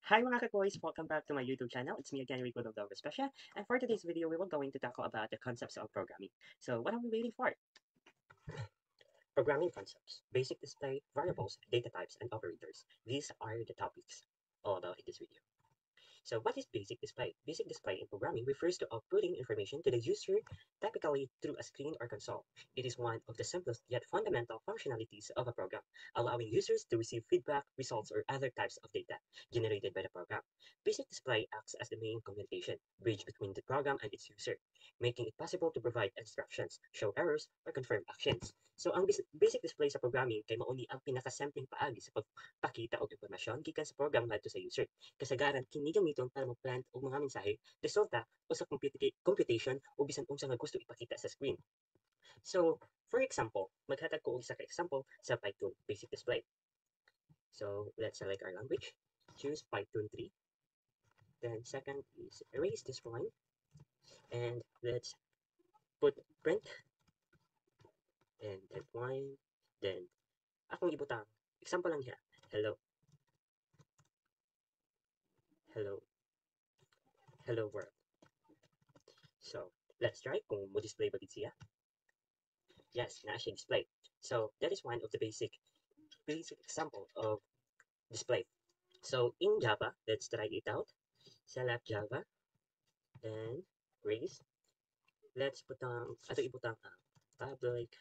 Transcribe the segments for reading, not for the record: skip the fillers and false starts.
Hi mga ka-boys! Welcome back to my YouTube channel. It's me again, Rico Dogdog Especia. And for today's video, we will going to tackle about the concepts of programming. So what are we waiting for? Programming concepts, basic display, variables, data types, and operators. These are the topics all about in this video. So what is basic display? Basic display in programming refers to outputting information to the user, typically through a screen or console. It is one of the simplest yet fundamental functionalities of a program, allowing users to receive feedback, results, or other types of data generated by the program. Basic display acts as the main communication bridge between the program and its user, making it possible to provide instructions, show errors, or confirm actions. So ang basic display sa programming kay mao ni ang pinakasimpleng paagi sa pagpakita og impormasyon gikan sa program ngadto sa user. Kasagaran kini gamiton para mag-plant og mga mensahe, resulta o sa computation o bisan unsa nga gusto ipakita sa screen. So, for example, maghatag ko og isa ka example sa Python basic display. So, let's select our language, choose Python 3. Then second is erase this one and let's put print and that one. Then akong ibutang example lang siya. Hello. Hello. Hello world. So, let's try kung mo display ba siya. Yes, na siya display. So, that is one of the basic example of display. So, in Java, let's try it out. Select Java and raise. Let's ibutang public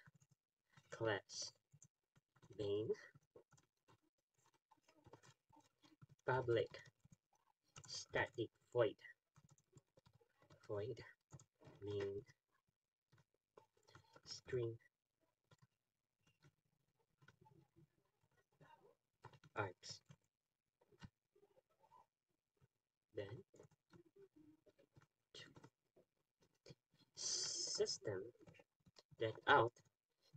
class main public static void main string args. Then system that out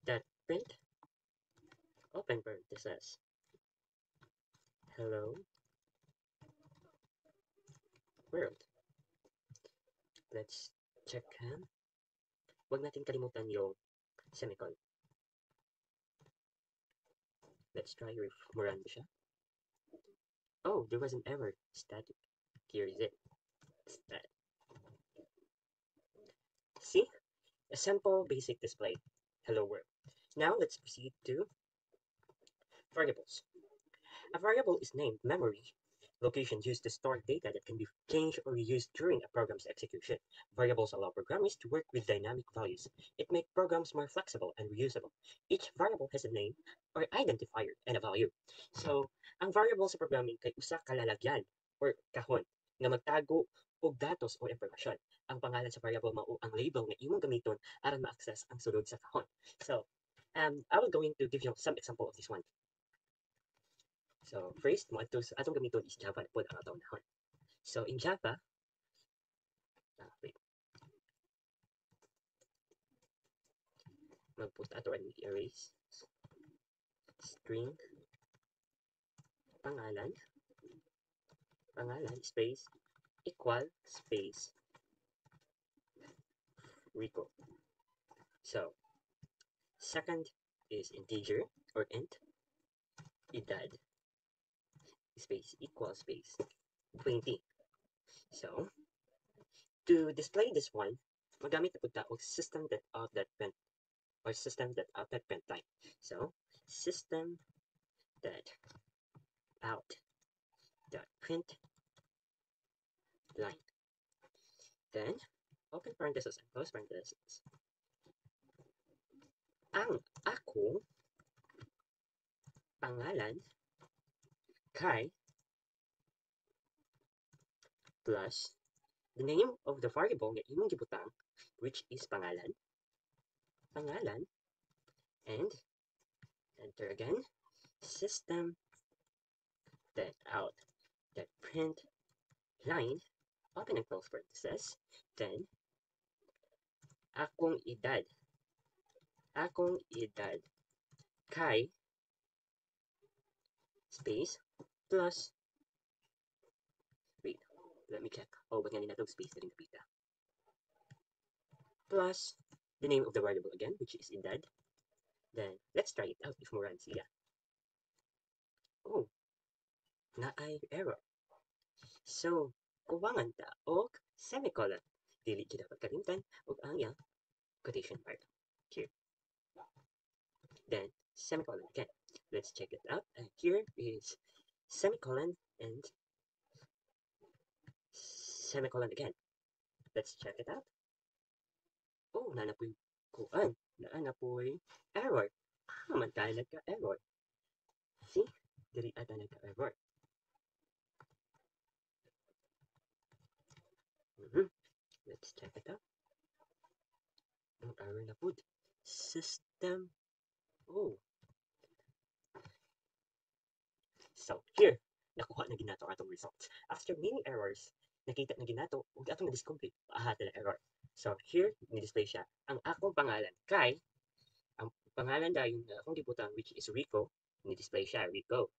that print open parenthesis hello world. Let's check him. Huwag natin kalimutan yung semicolon. Let's try if marami siya. Oh, there was an error. Static. Here is it. Static. See? A simple basic display. Hello world. Now let's proceed to variables. A variable is named memory location used to store data that can be changed or reused during a program's execution. Variables allow programmers to work with dynamic values. It makes programs more flexible and reusable. Each variable has a name or identifier and a value. So, ang variable sa programming kay usa ka lalagyan or kahon nga magtago og datos o impormasyon. Ang pangalan sa variable mao ang label nga imong gamiton aron ma-access ang sulod sa kahon. So, I will going to give you some example of this one. So first, mo atong gamiton is Java po ang atong nahon. So in Java, wait. Mag-put ato ang erase string pangalan space equal space Rico. So second is integer or int edad space equal space 20. So to display this one, magamit na punta og system that out that print or system that out that print line. So system that out dot print line. Then open parenthesis and close parenthesis. Ang ako pangalan kay plus the name of the variable nga imong gibutang, which is pangalan and enter again system that out that print line open and close parenthesis. Then akong edad kay space plus wait, let me check. Oh, ba't nga nila itong space na rin napita? Plus the name of the variable again, which is edad. Then let's try it out if mo run siya. Oh, na ay error. So, kuwangan ta og semicolon. Dili gyud dapat kalimtan og ang iyang quotation mark. Here. Then semicolon again. Let's check it out. And here is semicolon and semicolon again. Let's check it out. Oh, naanapoy kuan. Naanapoy error. Man tayo nagka-error. See? Dili ata nagka-error. Let's check it out. Ang error na po. System. Oh. So, here. Nakuha na ginato atong results. After many errors, nakita na ginato, huwag atong na-discomplete. Paahata na error. So, here, ni-display siya. Ang akong pangalan kay, ang pangalan dayon na akong gibutang which is Rico, ni-display siya, Rico.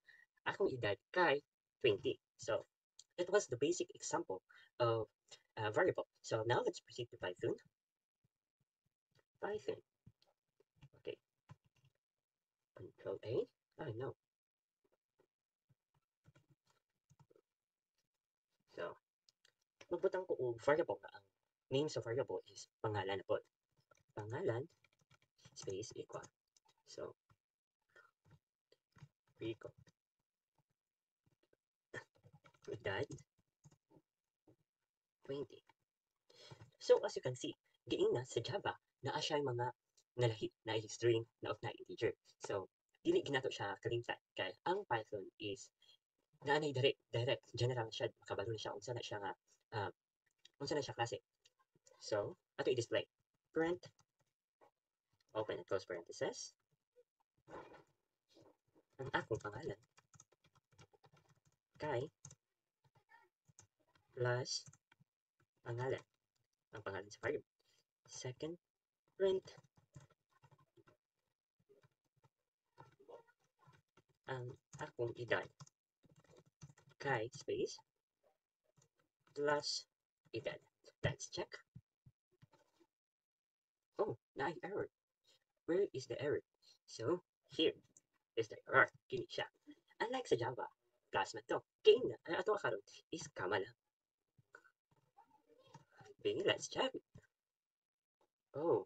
Akong edad kay 20. So, it was the basic example of a variable. So now let's proceed to Python. Python. Okay. Control A. Oh no. So, magbutang ko og variable na ang name sa variable is pangalan na po. Pangalan space equal. So, Rico. Edad 20. So, as you can see, giing na sa Java, naa siya mga nalahi na string na of na integer. So, dili ginato siya kalimtan kay ang Python is naanay direct general siya makabalo na siya unsa na siya nga unsa na siya klase. So, ato i-display print open and close parenthesis ang akong pangalan kay plus pangalan ang pangalan sa variable. Second, print ang akong edad kay space plus edad. Let's check. Oh, na error. Where is the error? So, here is the error. Kini siya. Unlike sa Java, plus man to. Kaya na, ato karon is kama lang. Okay, let's check. Oh,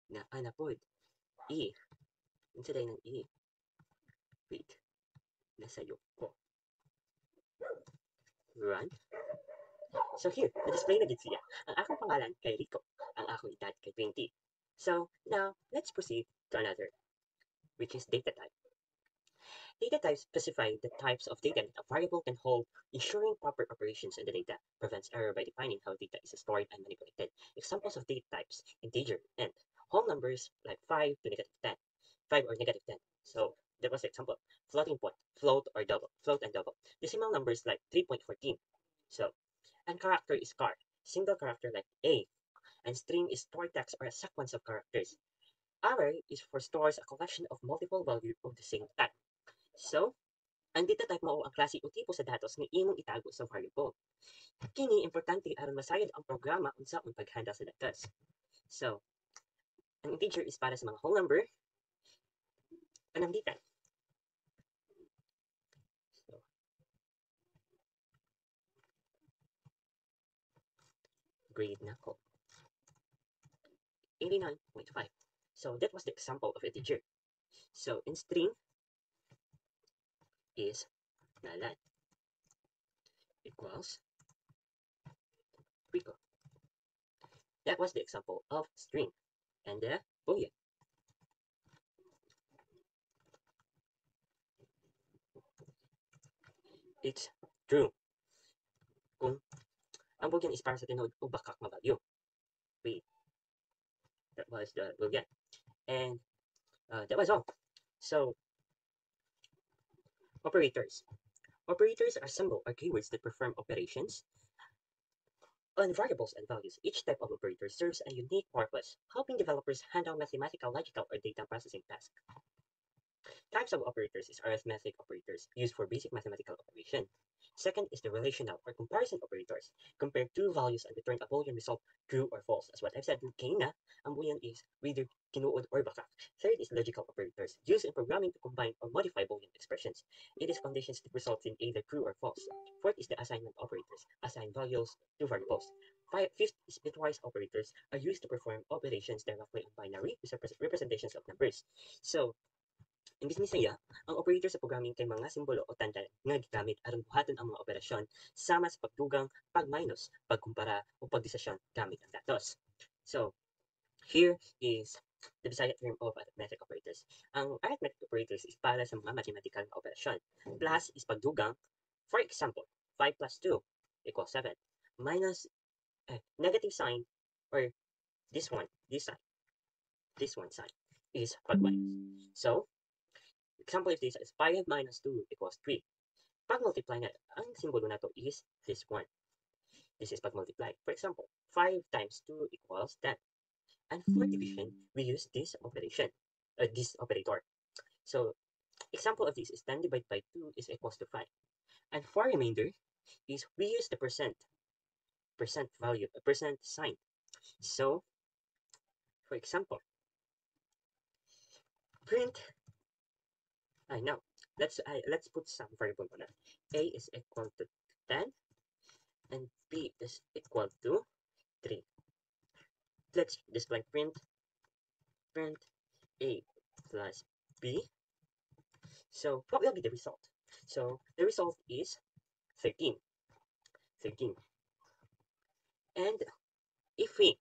na pod. E. Unsa day ng E? Wait. Nasayo ko. Run. So here, na-display na gid siya. Ang akong pangalan kay Rico. Ang akong edad kay 20. So, now, let's proceed to another, which is data type. Data types specify the types of data that a variable can hold, ensuring proper operations in the data, prevents error by defining how data is stored and manipulated. Examples of data types, integer, int, whole numbers like 5 to negative 10, 5 or negative 10. So that was the example. Floating point, float or double, float and double. Decimal numbers like 3.14. So, and character is char, single character like A, and string is stored text or a sequence of characters. Array is for stores a collection of multiple values of the same type. So, ang data type mao ang klase o tipo sa datos nga imong itago sa variable. Kini importante aron masayod ang programa unsaon paghanda sa datos. So, ang integer is para sa mga whole number, anang data. So, grade na ko. 89.5. So, that was the example of integer. So, in string is nalan equals Rico. That was the example of string and the boolean. It's true. Kung ang boolean is para sa tinuod o bakak nga value. Wait. That was the boolean. And that was all. So, operators. Operators are symbol or keywords that perform operations on variables and values. Each type of operator serves a unique purpose, helping developers handle mathematical, logical, or data processing tasks. Types of operators is arithmetic operators used for basic mathematical operation. Second is the relational or comparison operators. Compare two values and return a Boolean result, true or false. As what I've said, kanina, ang Boolean is whether tinuod or baka. Third is logical operators, used in programming to combine or modify Boolean expressions. It is conditions that result in either true or false. Fourth is the assignment operators, assign values to variables. Fifth is bitwise operators, are used to perform operations directly on binary representations of numbers. So, imbis ni saya, ang operator sa programming kay mga simbolo o tanda nga gigamit aron buhaton ang mga operasyon sama sa pagdugang, pag-minus, pagkumpara o pagdesisyon gamit ang datos. So, here is the Bisaya term of arithmetic operators. Ang arithmetic operators is para sa mga mathematical na operasyon. Plus is pagdugang. For example, 5 plus 2 equals 7. Minus negative sign or this one side is pag-minus. So, example of this is 5 minus 2 equals 3. Pag-multiply na, ang simbolo na to is this one. This is pag-multiply. For example, 5 times 2 equals 10. And for division, we use this operation, this operator. So, example of this is 10 divided by 2 is equals to 5. And for remainder is we use the percent value, a percent sign. So, for example, print, now, let's put some variable on it. A is equal to 10 and B is equal to 3. Let's display print A plus B. So what will be the result? So the result is 13. And if we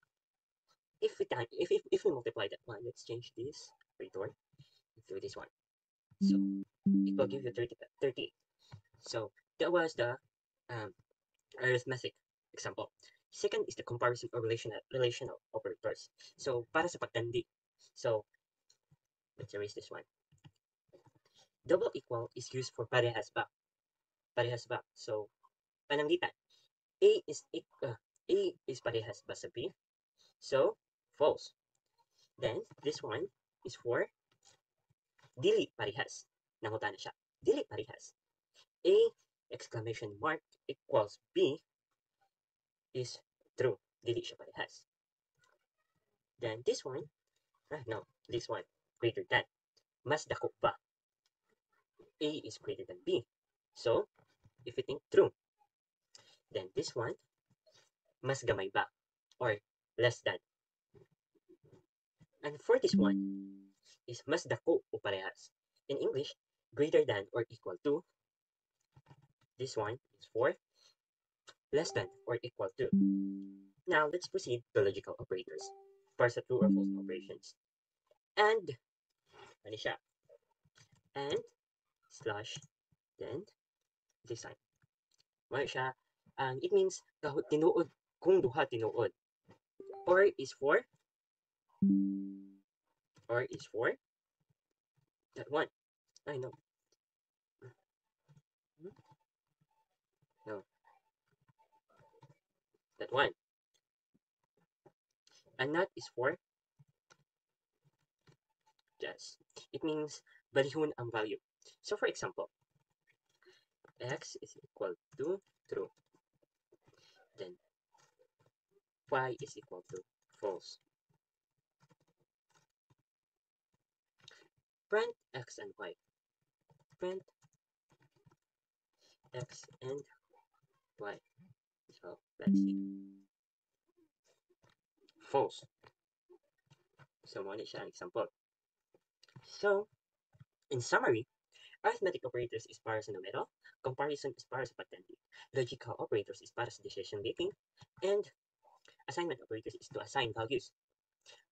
multiply that one, let's change this operator to this one. So it will give you 30. So that was the arithmetic example. Second is the comparison or relational operators. So para sa pagtandi. So let's erase this one. Double equal is used for parehas ba. So pananglitan. A is parehas ba sa B? So false. Then this one is for dili parehas. Nanguta na siya. Dili parehas. A exclamation mark equals B is true. Dili siya parehas. Then this one, this one, greater than. Mas dako ba? A is greater than B. So, if we think true. Then this one, mas gamay ba? Or less than. And for this one, is mas dako o parehas. In English, greater than or equal to. This one is for less than or equal to. Now, let's proceed to logical operators. Para sa true or false operations. And, ano siya? And, slash, then, this sign. Ano siya? It means, tinuod, kung duha tinuod. Or is for that one. I know. No. That one. And that is for yes. It means balihon ang value. So for example, x is equal to true. Then y is equal to false. Print x and y. Print x and y. So let's see. False. So muna siya ang example. So, in summary, arithmetic operators is para sa numero, comparison is para sa pagtandi, logical operators is para sa decision making, and assignment operators is to assign values.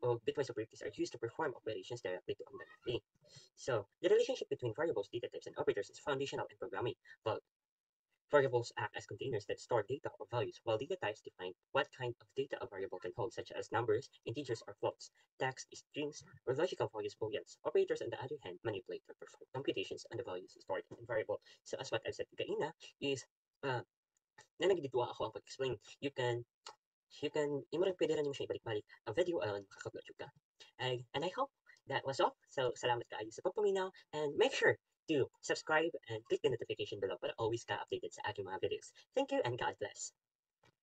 Bitwise operators are used to perform operations directly to memory. So, the relationship between variables, data types, and operators is foundational in programming. Well, variables act as containers that store data or values, while data types define what kind of data a variable can hold, such as numbers, integers, or floats. Text, strings, or logical values, booleans. Operators, on the other hand, manipulate or perform computations on the values stored in the variable. So, as what I've said kaina is, na nagdidua ako ang pag-explain. You can imo rin pwede rin mo siya ibalik-balik ang video aron makakapload ka. And I hope that was all. So, salamat kaayo sa pagpaminaw and make sure Do subscribe and click the notification below para always ka updated sa aking mga videos. Thank you and God bless.